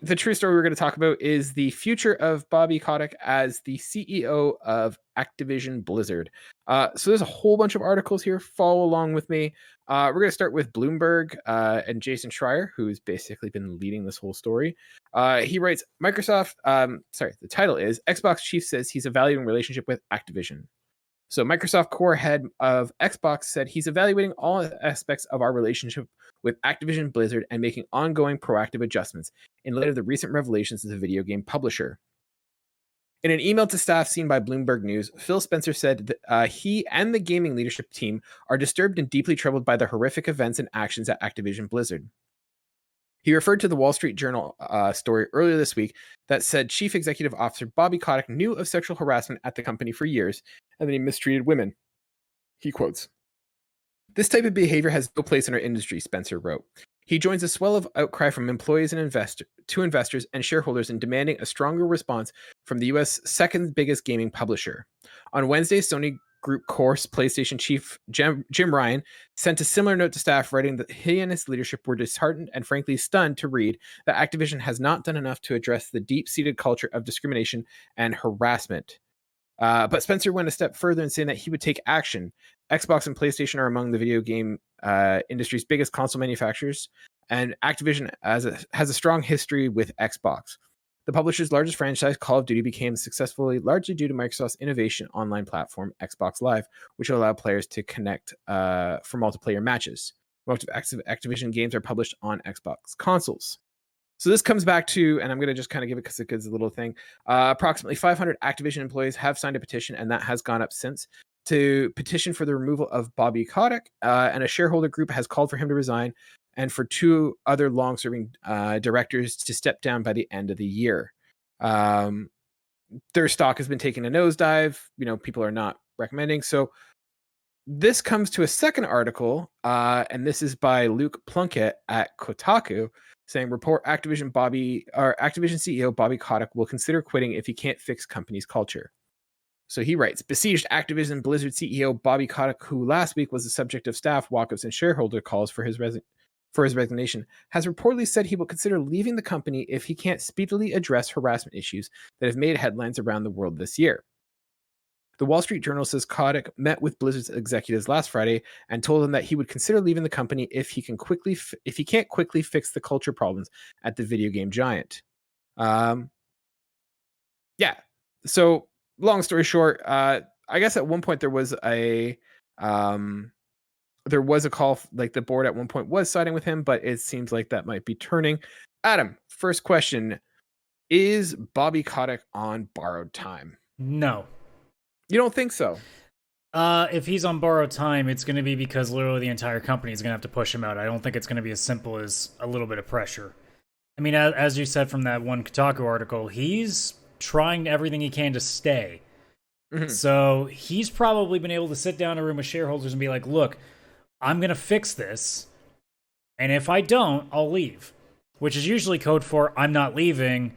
the true story we're going to talk about is the future of Bobby Kotick as the CEO of Activision Blizzard. So there's a whole bunch of articles here. Follow along with me. We're going to start with Bloomberg and Jason Schreier, who's basically been leading this whole story. He writes, Microsoft, the title is Xbox Chief says he's evaluating relationship with Activision. So Microsoft core head of Xbox said he's evaluating all aspects of our relationship with Activision Blizzard and making ongoing proactive adjustments in light of the recent revelations as a video game publisher. In an email to staff seen by Bloomberg News, Phil Spencer said that he and the gaming leadership team are disturbed and deeply troubled by the horrific events and actions at Activision Blizzard. He referred to the Wall Street Journal story earlier this week that said Chief Executive Officer Bobby Kotick knew of sexual harassment at the company for years and that he mistreated women. He quotes, "This type of behavior has no place in our industry," Spencer wrote. He joins a swell of outcry from employees and investors and shareholders in demanding a stronger response from the U.S. second biggest gaming publisher. On Wednesday, Sony Group Course PlayStation chief Jim Ryan sent a similar note to staff, writing that he and his leadership were disheartened and frankly stunned to read that Activision has not done enough to address the deep-seated culture of discrimination and harassment. But Spencer went a step further in saying that he would take action. Xbox and PlayStation are among the video game industry's biggest console manufacturers, and Activision has a strong history with Xbox. The publisher's largest franchise, Call of Duty, became successful largely due to Microsoft's innovation online platform, Xbox Live, which will allow players to connect for multiplayer matches. Most of Activision games are published on Xbox consoles. So this comes back to, and I'm going to just kind of give it because it's a little thing, approximately 500 Activision employees have signed a petition, and that has gone up since, to petition for the removal of Bobby Kotick, and a shareholder group has called for him to resign, and for two other long-serving directors to step down by the end of the year. Their stock has been taking a nosedive. People are not recommending. So this comes to a second article, and this is by Luke Plunkett at Kotaku, saying report Activision CEO Bobby Kotick will consider quitting if he can't fix company's culture. So he writes, besieged Activision Blizzard CEO Bobby Kotick, who last week was the subject of staff walkouts and shareholder calls for his resignation, has reportedly said he will consider leaving the company if he can't speedily address harassment issues that have made headlines around the world this year. The Wall Street Journal says Kotick met with Blizzard's executives last Friday and told them that he would consider leaving the company if he can't quickly fix the culture problems at the video game giant. Yeah. So long story short, I guess at one point there was a call, like the board at one point was siding with him, but it seems like that might be turning. Adam, first question: is Bobby Kotick on borrowed time? No. You don't think so? If he's on borrowed time, it's going to be because literally the entire company is going to have to push him out. I don't think it's going to be as simple as a little bit of pressure. I mean, as you said from that one Kotaku article, he's trying everything he can to stay. Mm-hmm. So he's probably been able to sit down in a room with shareholders and be like, look, I'm going to fix this, and if I don't, I'll leave. Which is usually code for, I'm not leaving.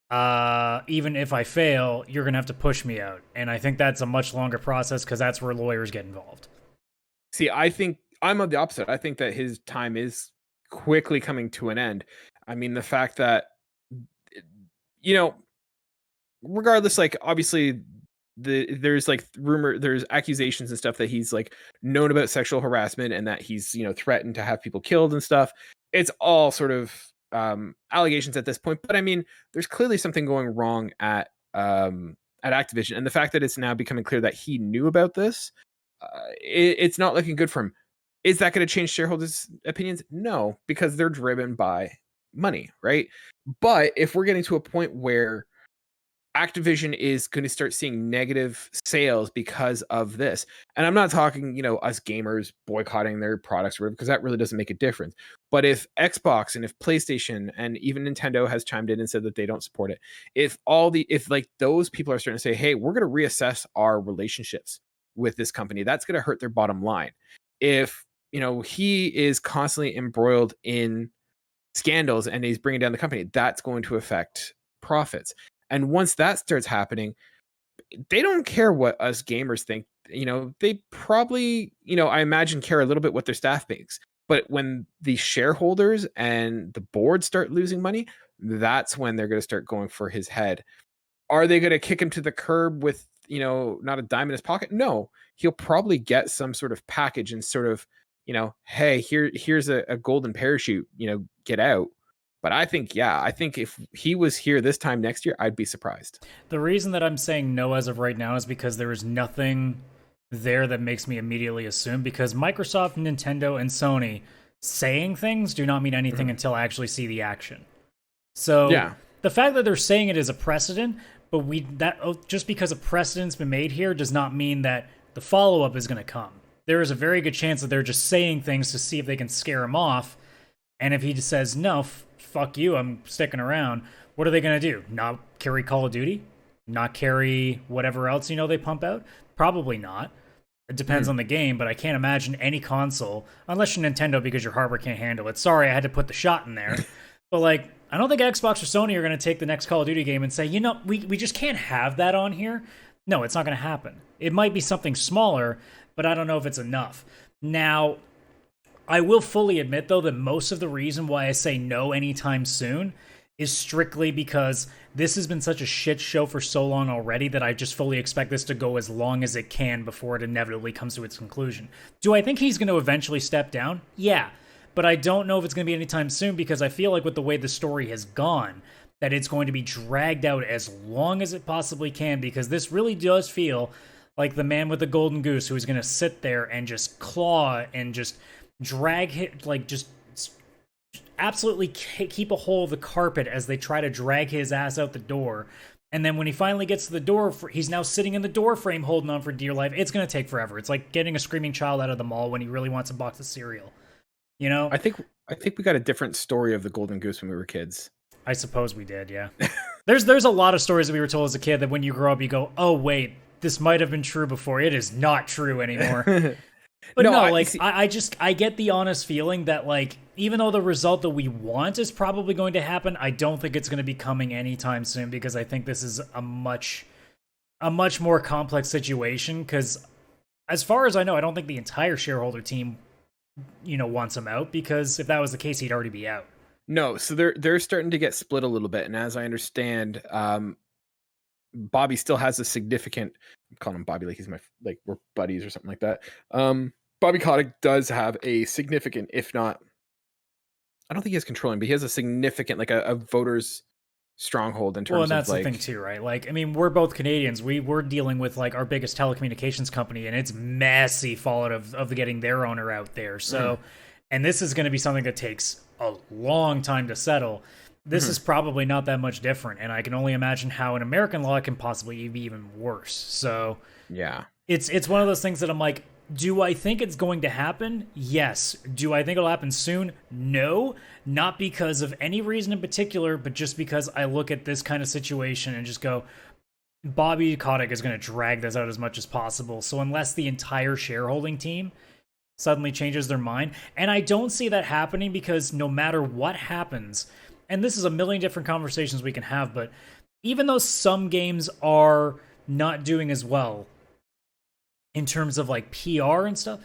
Even if I fail, you're going to have to push me out. And I think that's a much longer process because that's where lawyers get involved. See, I think I'm on the opposite. I think that his time is quickly coming to an end. I mean, the fact that, regardless, like, obviously there's like there's accusations and stuff that he's like known about sexual harassment and that he's, threatened to have people killed and stuff. It's all sort of allegations at this point, but I mean, there's clearly something going wrong at Activision, and the fact that it's now becoming clear that he knew about this, it's not looking good for him. Is that going to change shareholders' opinions? No, because they're driven by money, right? But if we're getting to a point where Activision is going to start seeing negative sales because of this, and I'm not talking, us gamers boycotting their products, because that really doesn't make a difference. But if Xbox and if PlayStation and even Nintendo has chimed in and said that they don't support it, if those people are starting to say, hey, we're going to reassess our relationships with this company, that's going to hurt their bottom line. If, he is constantly embroiled in scandals and he's bringing down the company, that's going to affect profits. And once that starts happening, they don't care what us gamers think. They probably, I imagine, care a little bit what their staff thinks. But when the shareholders and the board start losing money, that's when they're going to start going for his head. Are they going to kick him to the curb with, not a dime in his pocket? No, he'll probably get some sort of package and sort of, hey, here's a golden parachute, get out. But I think if he was here this time next year, I'd be surprised. The reason that I'm saying no as of right now is because there is nothing there that makes me immediately assume, because Microsoft, Nintendo, and Sony saying things do not mean anything until I actually see the action. So Yeah. the fact that they're saying it is a precedent, but just because a precedent's been made here does not mean that the follow-up is going to come. There is a very good chance that they're just saying things to see if they can scare him off, and if he just says, no, fuck you, I'm sticking around, what are they going to do? Not carry Call of Duty? Not carry whatever else they pump out? Probably not. It depends on the game, but I can't imagine any console, unless you're Nintendo because your hardware can't handle it. Sorry, I had to put the shot in there. But I don't think Xbox or Sony are going to take the next Call of Duty game and say, we just can't have that on here. No, it's not going to happen. It might be something smaller, but I don't know if it's enough. Now, I will fully admit, though, that most of the reason why I say no anytime soon is strictly because this has been such a shit show for so long already that I just fully expect this to go as long as it can before it inevitably comes to its conclusion. Do I think he's going to eventually step down? Yeah. But I don't know if it's going to be anytime soon, because I feel like with the way the story has gone, that it's going to be dragged out as long as it possibly can, because this really does feel like the man with the golden goose who is going to sit there and just claw and just drag just absolutely keep a hold of the carpet as they try to drag his ass out the door. And then when he finally gets to the door, he's now sitting in the door frame holding on for dear life. It's going to take forever. It's like getting a screaming child out of the mall when he really wants a box of cereal. I think we got a different story of the golden goose when we were kids. I suppose we did, yeah. There's a lot of stories that we were told as a kid that when you grow up, you go, oh, wait, this might have been true before. It is not true anymore. But no, I get the honest feeling that, even though the result that we want is probably going to happen, I don't think it's going to be coming anytime soon, because I think this is a much more complex situation, because as far as I know, I don't think the entire shareholder team, wants him out, because if that was the case, he'd already be out. No, so they're starting to get split a little bit, and as I understand, Bobby still has a significant. I'm calling him Bobby like he's my we're buddies or something like that. Bobby Kotick does have a significant, if not, I don't think he has controlling, but he has a significant, a voter's stronghold in terms of. Well, and that's the thing too, right? We're both Canadians. We're dealing with our biggest telecommunications company, and it's messy fallout of getting their owner out there. So, and this is going to be something that takes a long time to settle. This is probably not that much different, and I can only imagine how in American law it can possibly be even worse. So, yeah, it's one of those things that I'm like, do I think it's going to happen? Yes. Do I think it'll happen soon? No. Not because of any reason in particular, but just because I look at this kind of situation and just go, Bobby Kotick is going to drag this out as much as possible. So unless the entire shareholding team suddenly changes their mind, and I don't see that happening, because no matter what happens, and this is a million different conversations we can have, but even though some games are not doing as well in terms of PR and stuff,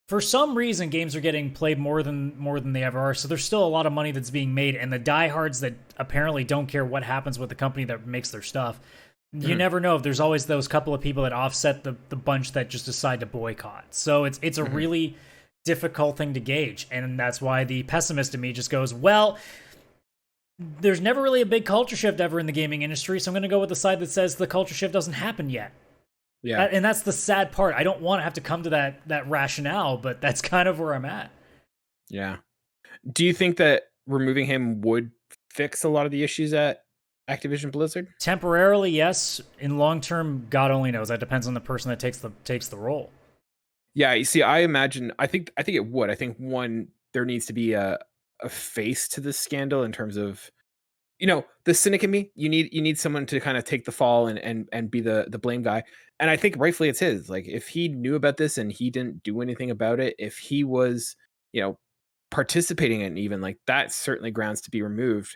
for some reason games are getting played more than they ever are. So there's still a lot of money that's being made, and the diehards that apparently don't care what happens with the company that makes their stuff, you never know. There's always those couple of people that offset the bunch that just decide to boycott. So it's a really difficult thing to gauge, and that's why the pessimist in me just goes, well, there's never really a big culture shift ever in the gaming industry, so I'm going to go with the side that says the culture shift doesn't happen yet. Yeah. And that's the sad part. I don't want to have to come to that rationale, but that's kind of where I'm at. Yeah. Do you think that removing him would fix a lot of the issues at Activision Blizzard? Temporarily, yes. In long term, God only knows. That depends on the person that takes the role. Yeah, you see, I think it would. I think there needs to be a face to this scandal in terms of, the cynic in me. You need someone to kind of take the fall and be the blame guy. And I think rightfully it's his. If he knew about this and he didn't do anything about it, if he was, participating in even that's certainly grounds to be removed.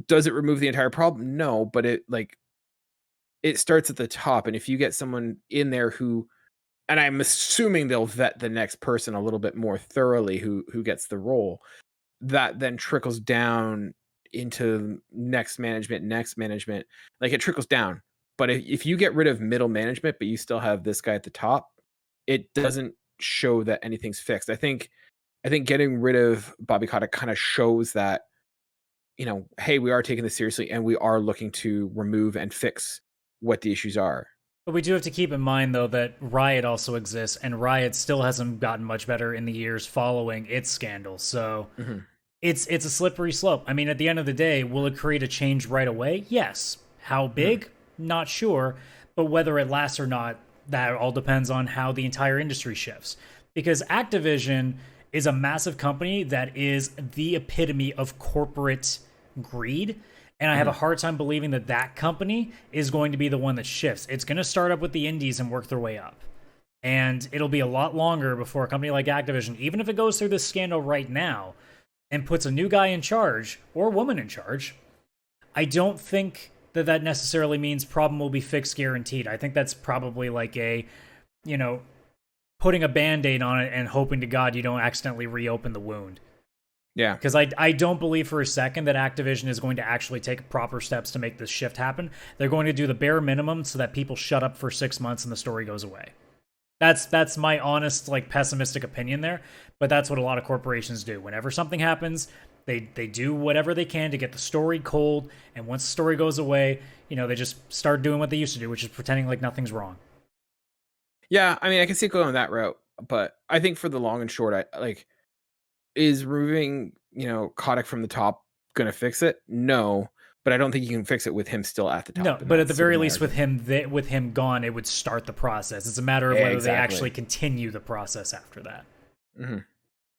Does it remove the entire problem? No, but it starts at the top. And if you get someone in there who and I'm assuming they'll vet the next person a little bit more thoroughly who gets the role. That then trickles down into next management. Like it trickles down. But if you get rid of middle management, but you still have this guy at the top, it doesn't show that anything's fixed. I think getting rid of Bobby Kotick kind of shows that, hey, we are taking this seriously and we are looking to remove and fix what the issues are. But we do have to keep in mind, though, that Riot also exists, and Riot still hasn't gotten much better in the years following its scandal. So it's a slippery slope. I mean, at the end of the day, will it create a change right away? Yes. How big? Not sure. But whether it lasts or not, that all depends on how the entire industry shifts. Because Activision is a massive company that is the epitome of corporate greed. And I have a hard time believing that that company is going to be the one that shifts. It's going to start up with the indies and work their way up. And it'll be a lot longer before a company like Activision, even if it goes through this scandal right now and puts a new guy in charge or woman in charge, I don't think that that necessarily means problem will be fixed guaranteed. I think that's probably like a, putting a Band-Aid on it and hoping to God you don't accidentally reopen the wound. Yeah. Because I don't believe for a second that Activision is going to actually take proper steps to make this shift happen. They're going to do the bare minimum so that people shut up for 6 months and the story goes away. That's my honest, pessimistic opinion there. But that's what a lot of corporations do. Whenever something happens, they do whatever they can to get the story cold. And once the story goes away, they just start doing what they used to do, which is pretending like nothing's wrong. Yeah, I mean, I can see it going that route. But I think for the long and short, is removing, Kotick from the top going to fix it? No, but I don't think you can fix it with him still at the top. No, but at the very least, with him gone, it would start the process. It's a matter of whether they actually continue the process after that.